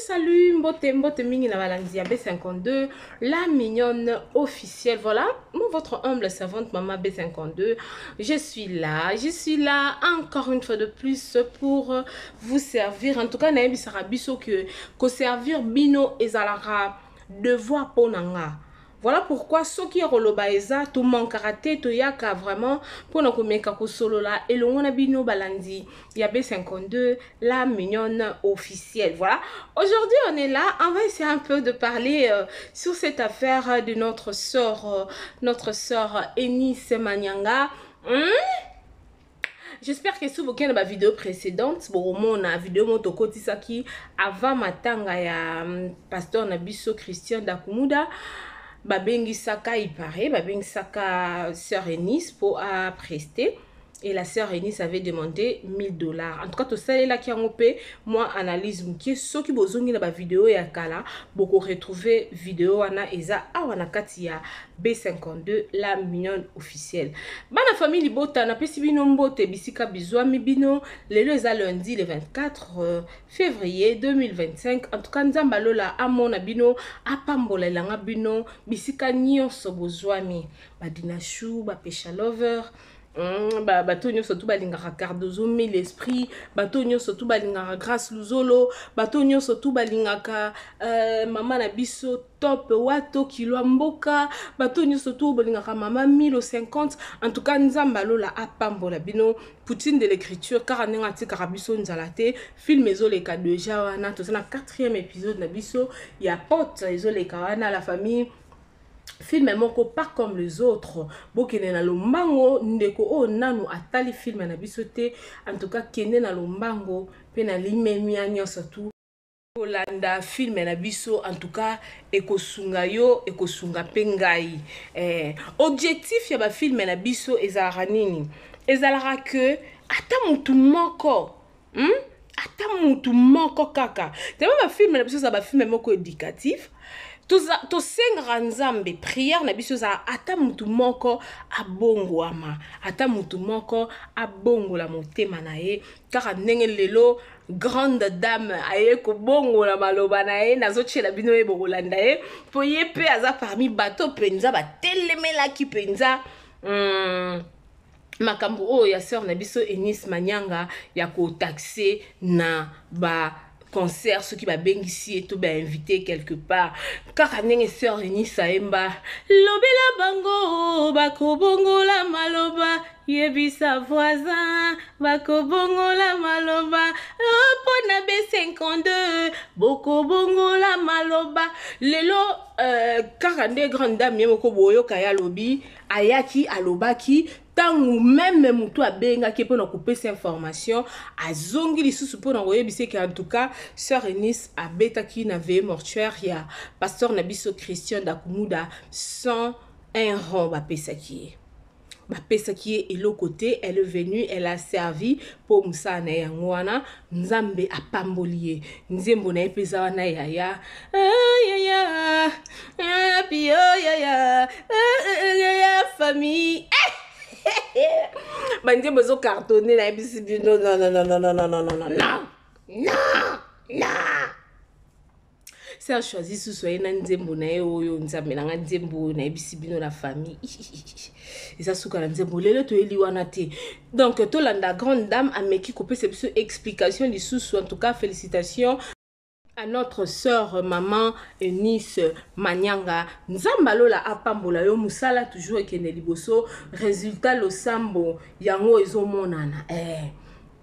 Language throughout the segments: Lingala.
salut, Mbote Mingi na Balanzia B52, la mignonne officielle. Voilà, moi, votre humble servante, maman B52. Je suis là encore une fois de plus pour vous servir. En tout cas, Naïbi Sarabiso que servir Bino et Zalara devoir ponanga. Voilà pourquoi ce qui est rolobaeza tout mon karaté to yaka vraiment pour nous komeka ko solo la et l'on bino balandi ya B52 la mignonne officielle. Voilà, aujourd'hui on est là, on va essayer un peu de parler sur cette affaire de notre sœur Eunice Manyanga. J'espère que si vous avez ma vidéo précédente, mon vidéo motokotisaki avant matanga ya pasteur Nabiso Christian Dakumuda. Babengi Saka, il paraît, Babengi Saka, sœur Eunice pour prester. Et la sœur Eunice avait demandé $1000. En tout cas, tout ça est là qui a ngope. Moi, analyse qui ceux qui bozongi na ba vidéo ya kala, beaucoup retrouver vidéo ana eza awana katia B52 la mignonne officielle. Bana famille libota na pesi bino mbote bisika bizwa mi bino lelo eza lundi le 24 février 2025. En tout cas, nzamba lola amona bino apambola langa bino bisika nyonso bozwami badina chou ba pesha lover. Bato nyonso tu balingaka Cardozo mille esprit, bato nyonso tu balingaka Grâce Luzolo, bato nyonso tu balingaka mama na biso top wato kilo mboka, bato nyonso tu balingaka mama 1050. En tout cas nzamba lola apambola bino poutine de l'écriture car nenga tika biso nzalate film ezoleka déjà wana to na 4e épisode na biso ya pote ezoleka wana la famille. Film moko pas comme les autres. Bokene na lombango ndeko o nanu atali film na bisote. En tout cas kene na lombango pe na limemia nyonso tu. Kolanda film na biso en tout cas ekosunga yo ekosunga pengai. Objectif ya ba film na biso ezalaka nini? Ezalaka que ata mutu moko. Ata mutu moko kaka. Tellement ba film na biso za ba film moko éducatif. To sengra nzambe prière na biso za ata mutu moko abongwama ata mutu moko abongola motema na ye kaka ndenge lelo grande dame aye ko bongola maloba na ye nazochela bino ye bokolanda ye po ye pe aza parmi bato penza batelemela ki penza makambo o ya sœur na biso Eunice Manyanga ya ko taxer na ba concert ceux qui va bengisi et tout ba invité quelque part car nenge sœur Eunice Aemba lobela bango bako bongo la maloba yebisa voisin bako bongo la maloba pona B52 boko bongo la maloba lelo 42 grande dame yemoko boyo kaya lobi ayaki alobaki tangu même mutu abenga ki pona couper cette information azongi lisusu pona koyebisa que en tout cas sœur Eunice abetaki na veille mortuaire ya pasteur Nabiso Christian Dakumuda 101 rond bapesaki et l'autre côté elle est venue, elle a servi pour Moussa na yangwana nzambe apambolier nzembo na epeza wana ya pio ya famille bandi bozo cartonner na ebisi bino non c'est à choisir sous soyez na nzembo na oyo nzambe na nzembo na ebisi bino la famille et ça souka na nzembo lelo to eli wana te donc to landa grande dame ameki couper cette explication du sous en tout cas félicitations à notre sœur maman Eunice Manyanga nzamba lola apambola yo musala toujours ekende liboso résultat lo sambo yango ezomonana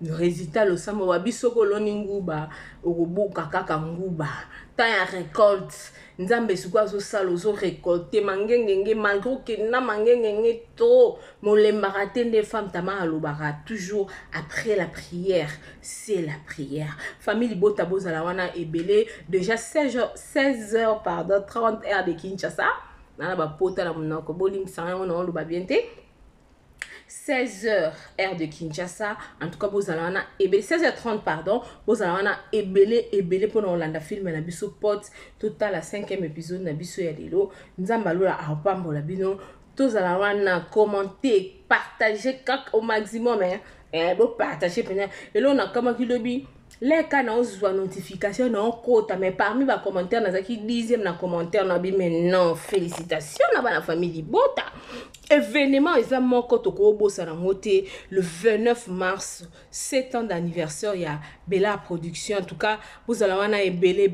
le résultat lo sambo wabiso koloni nguba okobuka kaka nguba ta ya récolte nzambe sukwa zo sala zo récolter mangengenge malgré que na mangengenge trop molemba ratende femme tama alobara toujours après la prière c'est la prière famille bota bozala wana ebele déjà 16 heures pardon 30 heures de Kinshasa na ba pota la monoko bolim sa on lo ba bienté 16 heures heure de Kinshasa en tout cas bozalana ebele 16h30 pardon bozalana ebele pour Hollanda film na biso pote total la 5e épisode na biso ya lelo nzamba lola apambola bino tozalana commenter partager au maximum bo partager pena et là on a comment qui lobi les cas na ozwa notification na okota mais parmi ba commentaire na zaki 10e na commentaire na bi mais non félicitations na ba na famille Libota événement eza moko toko bossa na ngote le 29 mars 7 ans d'anniversaire ya Bella Production en tout cas vous allez wana belé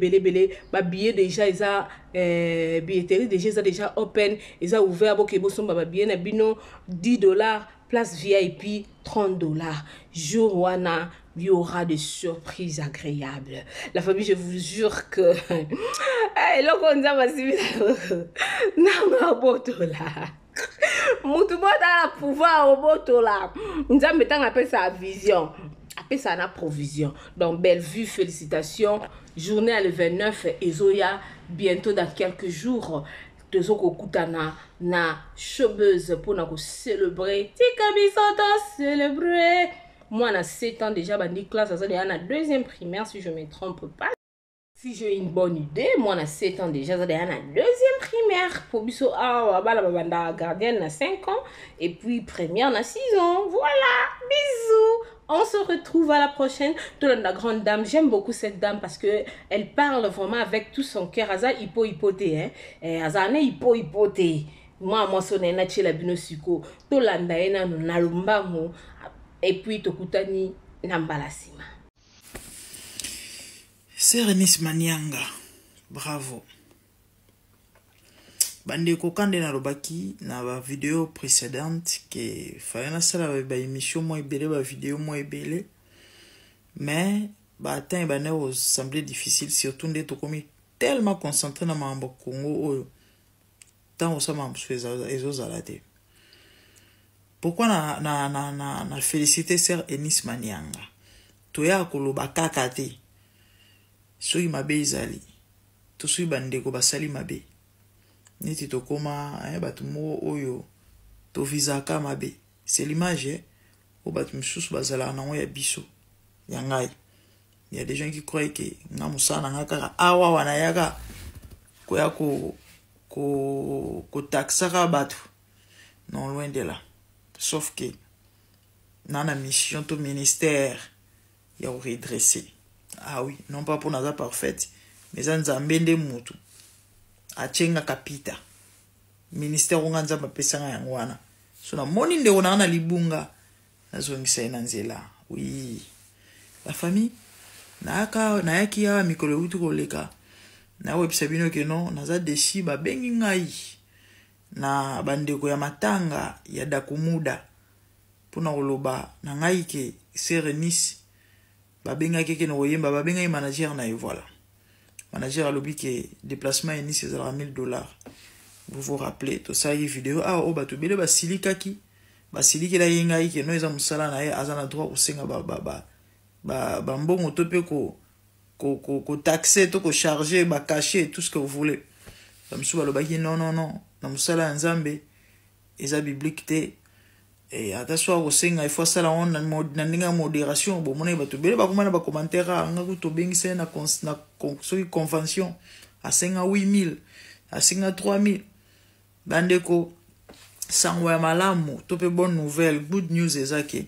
ba billet déjà eza billetterie déjà open eza ouvert boke bosomba ba billet na bino $10 place VIP $30 jour wana il y aura des surprises agréables. La famille, je vous jure que pouvoir au boto là. Nous avons sa vision. Après ça, na provision. Donc, belle vue, félicitations. Journée à le 29 et Zoya, bientôt dans quelques jours. Tozoko kutana na chobeuse pour nous célébrer. Tika bisoto célébrer. Moi, on a 7 ans déjà, bandi classe, ça c'est la deuxième primaire, si je ne me trompe pas. Si j'ai une bonne idée, moi, on a 7 ans déjà, ça c'est la deuxième primaire. Pour biso, la gardienne a 5 ans, et puis première, on a 6 ans. Voilà, bisous. On se retrouve à la prochaine. Tout la grande dame, j'aime beaucoup cette dame parce que elle parle vraiment avec tout son cœur. Aza hypoté, hein. Aza ne hypoté. Moi, sonne na chela bino siko. To landa ena no nalumbango. Et puis tokutani nambalasima. Sœur Eunice Manianga, bravo. Bande kokande na robaki na ba vidéo précédente que fallait na sala ba émission moi belé ba vidéo moi belé. Mais ba temps ba na semblait difficile surtout ndé to komi tellement concentré na mambo Congo oyo. Tant ça mambo ezozalate. Pourquoi na félicité sœur Eunice Manianga? Toya koloba kakate. Soki mabe izali. To soki bandeko basali mabe. Neti to koma batu mo oyo to vizaka mabe. C'est l'image o batu msusu bazala na ya biso. Yangai. Il y a des gens qui croient que nga musana nga kaka awa wana yaka koya ko taxaka batu. Non, loin de là. Sauf que dans la mission, ton ministère, il y a redressé. Ah oui, non pas pour naza parfaite, mais ça nous a amené mutu. A chenga kapita. Ministère on a nzamba pesa ngwana. So na moni nde ona na libunga. Nazo ngisa na nzela. Oui. La famille na yaki ya mikolo utu koleka. Na webisa bino ke non, naza deshi ba bengi ngai. Na bandeko ya matanga ya Dakumuda pona koloba na ngai ke Sœur Eunice babenga keke no yemba babenga manager na voilà manager alobi ke déplacement Eunice c'est $1000. Vous vous rappelez to ça y vidéo o bato bele basilikaki basiliki la yenga ke no eza musala na ye azana droit osenga ba mbongo to pe ko taxer to ko charger ba cacher tout ce que vous voulez. Comme ça balobaki non na musala nzambe eza biblique te et ataswa osenga il faut sala on na ndinga modération bo mona bato bele ba komana ba commentaire nga ko to bengisa na convention a senga 8000 a senga 3000 bandeko sangwa malamu to pe bonne nouvelle good news ezake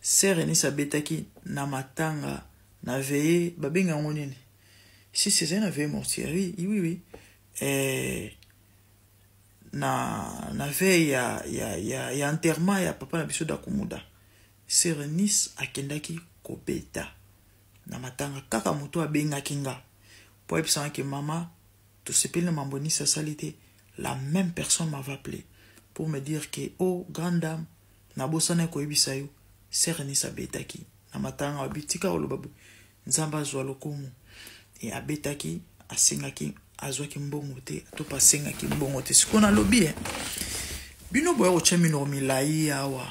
Sœur Eunice abetaki na matanga na veillée babenga ngonene si c'est un veillée mortuaire oui na veille ya enterrement ya papa na biso Dakumuda Sœur Eunice akendaki kobeta na matanga kaka moto abengaki nga po epsana ke mama to sepeli na mamboni sa salite la même personne m'avait appelé pour me dire que oh grande dame na bosana ko ebisa yo Sœur Eunice abetaki na matanga abitika olobabu nzamba azwa lokomo et abetaki asengaki azwaki mbongo te to pasengaki mbongo te sikona lobi bino boya ochemino milai awa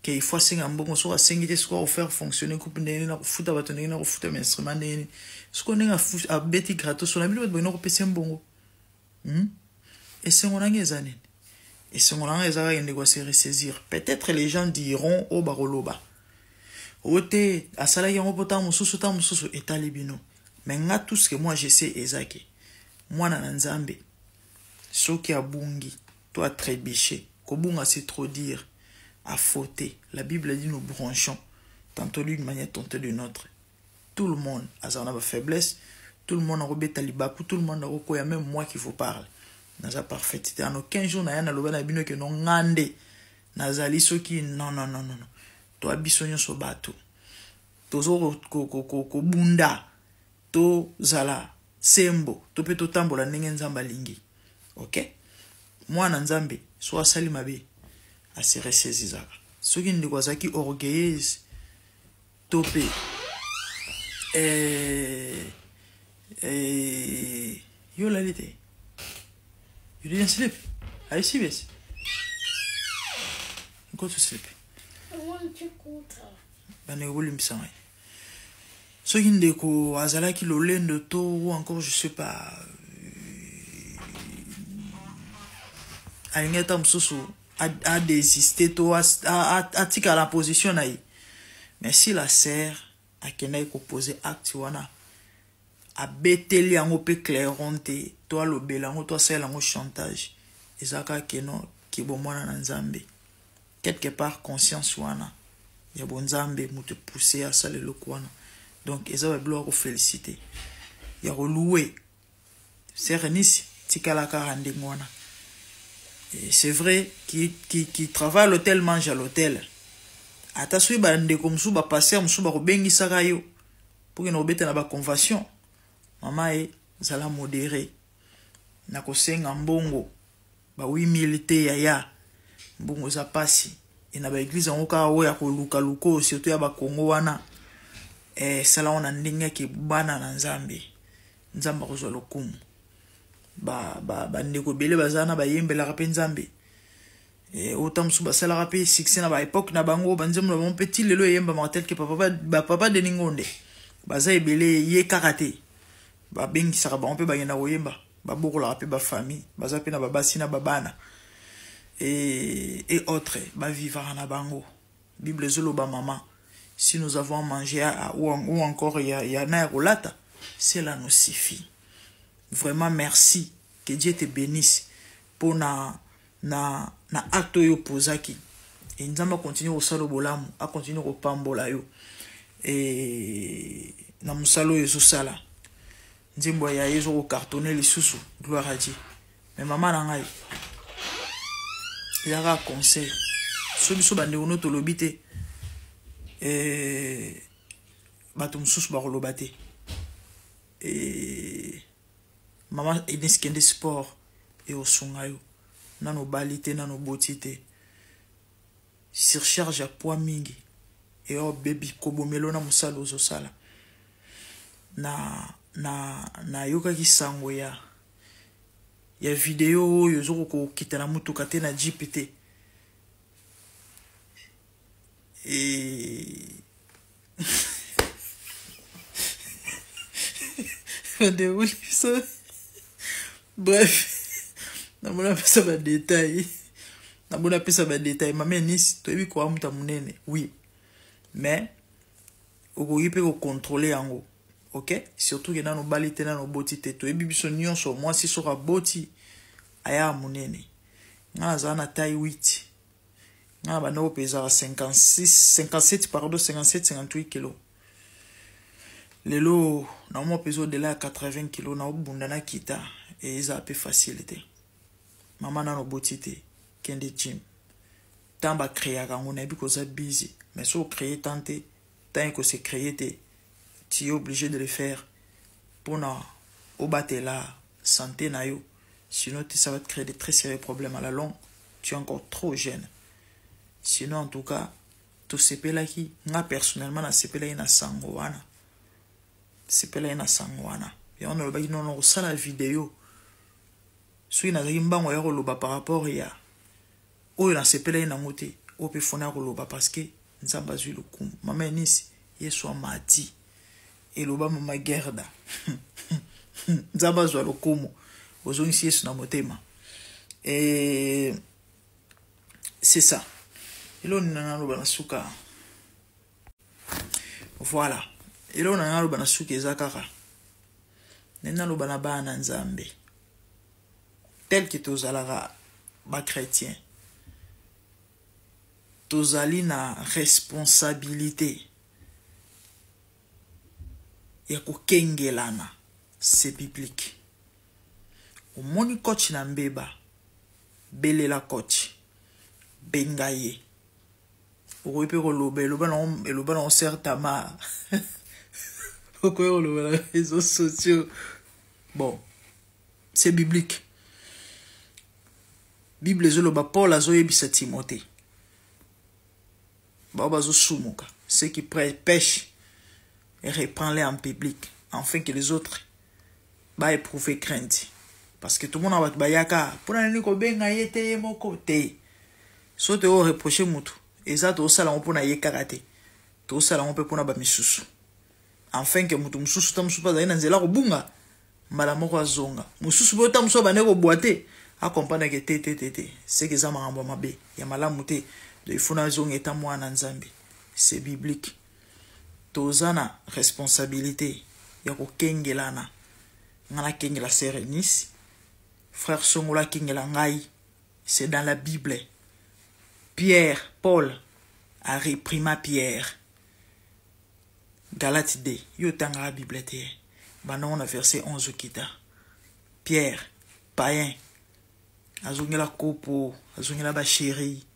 ke il faut senga mbongo so asengi te siko faire fonctionner coupe ndene na kufuta bato ndene na kufuta instrument ndene siko ndenge abeti gratos so na bino boya no pesa mbongo et sengona ngezane et sengona ngeza yende kwa se ressaisir peut-être les gens diront au baroloba ote asala yango pota mususu ta mususu etali bino. Mais nga tout ce que moi je sais ezaki mwana na nzambe soki abungi toi trébiché kobunga c'est trop dire à fauter la Bible dit nous branchons tantôt d'une manière, tantôt d'une autre. Tout le monde a sa faiblesse, tout le monde a robé talibaku, tout le monde a roko, il y a même moi qui vous parle. Naza parfaitité. En aucun jour, na loba na bino que non ngande. Nazali soki non. To bisonyo so bato. Tozo ko bunda. To zala sembo. To pe to tambola ndenge nzamba lingi. OK? Mwana nzambe so asali mabe asi resezi zaka. Soki ndiko azaki orgueilleuse topé yo la lite. You didn't sleep? Are you serious? Go to sleep. I want to go to. Bane wolim sangai. Soki ndeko azalaki lolendo to ou encore je sais pas alingeta msusu a désisté to a tika la position naï. Mais si la sœur a kenai ko poser acte wana a beteli yango pe claironté to alobela yango to asala yango chantage ezaka keno ki bomwana na nzambe quelque part conscience wana ya bonzambe mutu pousser à ça le wana. Donc ezaba bloc féliciter ya louer sœur nisi tikala ka rande ngwana. C'est vrai qui travaille à l'hôtel mange à l'hôtel. Atasui ba ndeko msu ba passer msu ba robengisa ka yo pour que no beta na ba convention. Mama e zala modéré. Na kosenga mbongo ba 8000 te ya mbongo za pasi. Ina ba église ngoka we ya koluka luko surtout ya ba Kongo wana. Sala ona ndinga ki bana na nzambe. Nzamba ko zo lokumu. Ba ndeko bele bazana ba yembela ka nzambe. Autant msu basala rapé succès na ba époque na bango banzemu na mon petit lelo yemba mortel que papa de ningonde baza ebele ye karaté ba bengi saka ba on peut ba yena oyemba ba bokola rapé ba famille baza pe na ba basi na babana et autres ba vivre na bango bible zolo ba maman si nous avons mangé ou encore il y a na rolata cela nous suffit. Vraiment merci, que Dieu te bénisse pour na acte yo posaki et nzamba continue au salo bolamu a continue au pambola yo et na musalo yo sala nzimbo ya yezo ko cartonner lisusu gloire à Dieu. Mais maman na ngai il a conseil so biso bande ono to lobité bato mususu ba kolobate maman iniskende sport et au sungayo nano balite nano botite surcharge à poids mingi et oh baby kobo melona musalo ozo sala na yoka ki sango ya video yo zo ko kitana mutuka te na GPT et de où ça. Bref, na mona pesa ba détail. Na mona pesa ba détail. Maman Nice, to ebi ko amuta munene. Oui. Mais oko yipe ko contrôler yango. OK? Surtout que na no balite na no botite to ebi biso nyonso moi si soka boti aya munene. Na za na taille 8. Na ba no pesa 57 58 kilos. Lelo na mo peso de la 80 kilos na obunda na kita et ça peu facilité. Maman na no botite kende gym. Tamba créer ka ngona bi ko za busy mais so créer tenter tant que c'est créer tu es obligé de le faire pour na obattre la santé na yo sinon ça va te créer de très sérieux problèmes à la longue. Tu es encore trop jeune. Sinon en tout cas tout sepela ki nga personnellement na sepela ina sango wana. Sepela ina sango wana. Et on a le non ça la vidéo. So ina rimbango ya koloba par rapport ya oyo na sepela ina ngote o pe fona koloba parce que nzamba zwi lokumu. Mama Nisi yeso amati eloba mama gerda. Nzamba zwa lokumu ozongisi yesu na motema. Et c'est ça. Elo nana loba na suka. Voilà. Elo nana loba na suka ezakaka. Nena loba na bana nzambe. Tel que tozalaka ba chrétien. Tozali na responsabilité ya kokengelana. C'est biblique. Omoni coach na mbeba. Belela coach. Bengaye. Okoyepe koloba eloba na certama. Okoyepe koloba na réseaux sociaux. Bon, c'est biblique. Bible ezoloba Paul azoyebisa Timothée. Babazo sumuka. Ceux qui pêchent et reprend-les en public, afin que les autres éprouver crainte. Parce que tout le monde a bayaka. Pour n'aller ko benga yete moko te. So te o reprocher mutu. Exact au salon pour n'aller karaté. Tout salon peut pour n'aba misusu. Afin que mutu misusu tam supa zaina nzela ko bunga. Mala moko azonga. Mususu bo tam so ba ne ko boite. A comprendre que te. C'est que ça m'a renvoyé mabe. Ya malamu te. De funa zonga eta mwana nzambe. C'est biblique. Tozana responsabilité. Yako kengelana. Ngana kengela serenis. Frère Songola kengela ngai. C'est dans la Bible. Pierre, Paul a réprimé Pierre. Galate 2. Yo tanga la Bible te. Bana on a verset 11 kita. Pierre, païen. Azongela kopo. Azongela ba chéri.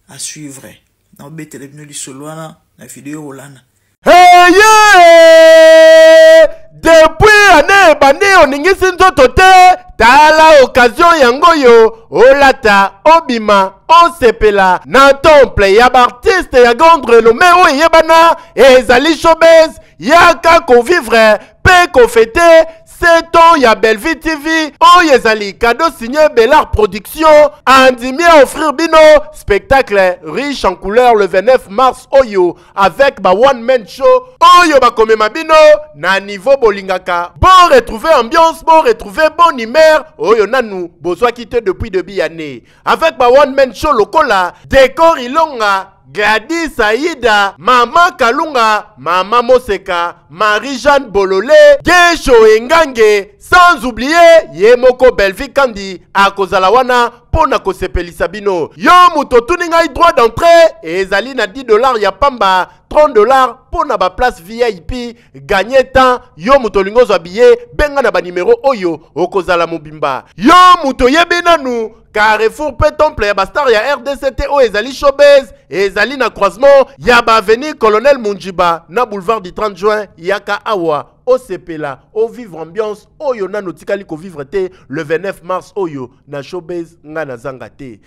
À suivre. Dans le téléphone du Solwana. La vidéo Olana. Hey yeah! Depuis année bandi oningisi nzoto te tala occasion yango yo olata obima osepela na temple ya artiste ya grande renommée o yebana ezali showbiz yaka ko vivre pe ko fêter 7 ans ya Belleville TV oyezali cadeau signé Bellard Production andimi offrir bino spectacle riche en couleurs le 29 mars oyo avec ba one man show oyo ba komema bino na niveau bolingaka bon retrouver ambiance bon retrouver bonne humeur oyo nanu bozwa quitté depuis début année avec ba one man show lokola décor ilonga Gladys Aïda, Mama Kalunga, Mama Moseka, Marie-Jeanne Bololé, Gesho Engange, sans oublier Yemoko Belleville Kandi, Akozalawana, Pona Kosepelisa bino. Yo muto tuninga droit d'entrée, et Zali na $10 ya pamba, $30 pona ba place VIP, gagner temps, yo muto lingo habillé, benga na ba numéro oyo, Okozala Mobimba. Yo muto yebenanu, Carrefour pe temple ya bastar ya RDCT o ezali showbiz ezali na croisement ya ba avenue Colonel Munjiba na boulevard du 30 juin yaka awa o sepela o vivre ambiance oyo na notikali ko vivre te le 29 mars oyo na showbiz nga na zanga te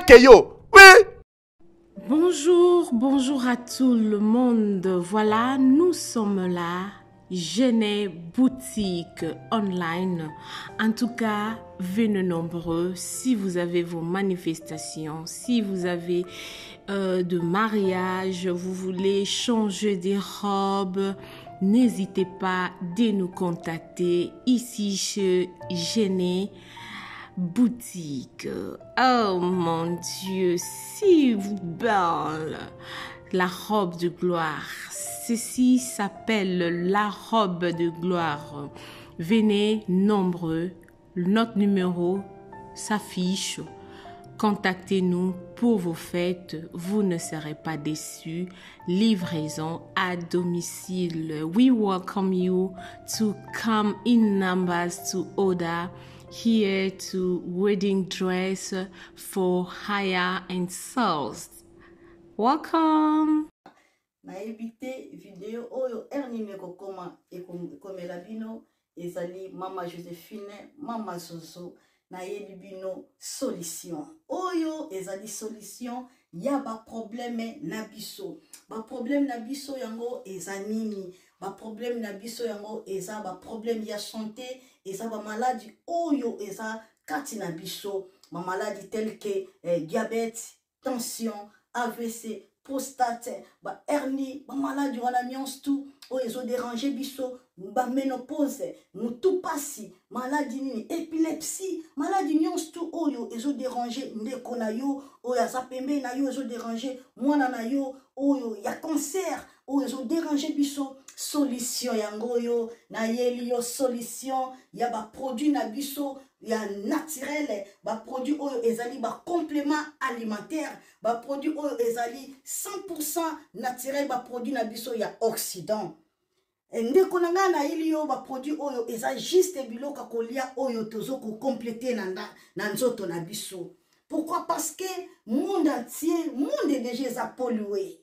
keyo oui. Bonjour à tout le monde. Voilà, nous sommes là. Genès boutique online. En tout cas, venez nombreux. Si vous avez vos manifestations, si vous avez de mariage, vous voulez changer des robes, n'hésitez pas de nous contacter ici chez Genès boutique. Oh mon Dieu, si belle la robe de gloire. Ceci s'appelle la robe de gloire. Venez nombreux. Notre numéro s'affiche. Contactez-nous pour vos fêtes. Vous ne serez pas déçus. Livraison à domicile. We welcome you to come in numbers to order here to wedding dress for hire and sales. Welcome. Na évité vidéo oyo ernime kokoma ekomela bino ezali mama Joséphine mama Zozo na yebi bino solution oyo ezali solution ya ba problème na biso yango ezanini ba problème na biso yango eza ba problème ya santé eza ba maladie oyo eza kati na biso ba maladie telle que diabète tension AVC prostate, ba hernie, ba maladie wana nyonso tout oyo ezo déranger biso, ba ménopause, mutu pasi, maladie nini, épilepsie, maladie nyonso tout oyo ezo déranger ndeko na yo, oyo aza pembe na yo ezo déranger mwana na yo, oyo ya cancer, oyo ezo déranger biso, solution yango yo, na yeli yo solution, ya ba produit na biso, ya naturel, ba produit oyo ezali ba complément alimentaire, ba produit oyo ezali 100% naturel, ba produit na biso ya Occident. ndeko na nga na ili yo ba produit oyo eza juste biloko kolia oyo tozo ko compléter na nzoto na biso. Pourquoi? Parce que monde entier, monde déjà eza pollué.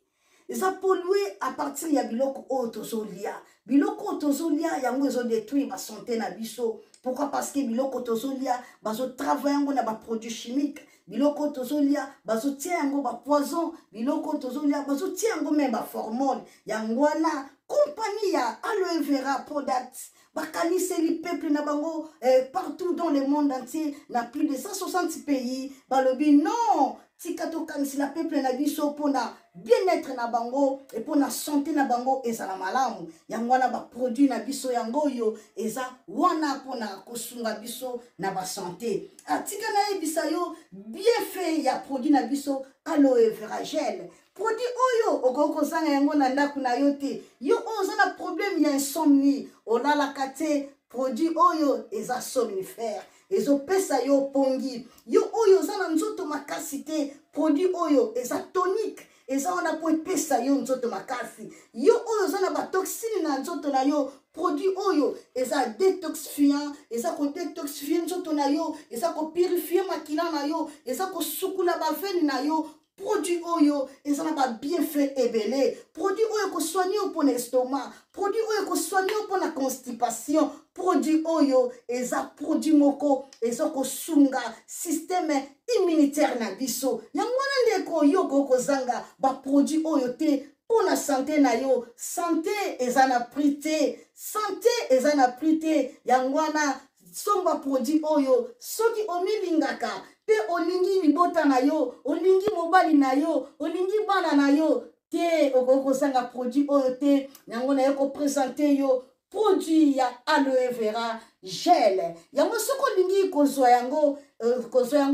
Eza pollué à partir ya biloko oyo tozo lia. Biloko tozo lia yango ezo détruire ba santé na biso. Pourquoi? Parce que biloko tozo lia bazo travailler yango na ba produits chimiques. Biloko tozolia bazo tia yango ba poison, biloko tozolia bazo tia yango même ba hormone. Yango wana compagnie ya aloe vera products bakanise li peuple na bango partout dans le monde entier, na plus de 160 pays. Balobi non, tikato kanisi la peuple na biso pona bien-être na bango et pona santé na bango ezala malamu. Yango wana ba produit na biso yango yo eza wana pona kosunga biso na ba santé. Atika na ebisa yo bien fait ya produit na biso aloe vera gel. Produit oyo okoko zanga yango na ndaku na yo te. Yo oza na problème ya insomnie, olala kate produit oyo eza somnifère. Ezo pesa yo pongi. Yo oyo oza na nzoto makasi te, produit oyo eza tonique. Eza wana po pesa yo nzoto makasi. Yo oyo oza na ba toxine na nzoto na yo, produit oyo eza détoxifiant, eza ko détoxifier nzoto na yo, eza ko purifier makila na yo, eza ko sukula ba veine na yo. Produit oyo eza na ba bienfait ebele. Produit oyo ko soigner pour l'estomac, produit oyo ko soigner pour la constipation, produit oyo eza produit moko eza ko sunga système immunitaire na biso. Yango wana ndeko yo ko zanga ba produit oyo te pour la santé na yo. Santé eza na prité, santé eza na prité. Yango wana somba produit oyo soki omilingaka pe olingi libota na yo, olingi mobali na yo, olingi bana na yo te okoko sanga produit oyo te. Yango na yoko présenter yo produit ya aloe vera gel. Yango soko olingi kozwa yango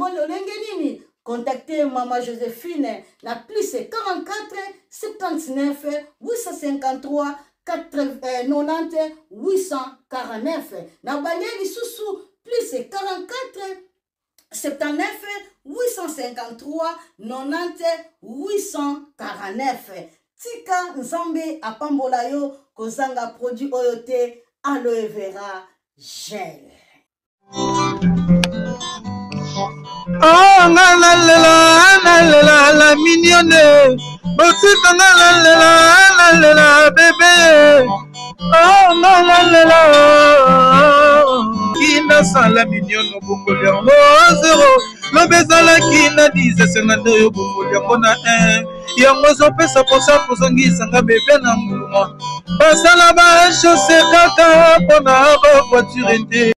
lolenge nini? Contactez Maman Joséphine na plus 44 79 853 90 849. Na balieli susu plus 44 79 853 90 849. Tika nzambe apambola yo kozanga produit oyo te aloe vera gel. Oh la mignonne, botika la bébé. Oh la kina sala mignonne bokoli yango 0 lobezala kina 10 52 yo bokoli yango na 1 yango zopesa posa kozongisanga bebe na mbuma basala ba chausse kaka pona ba voiture te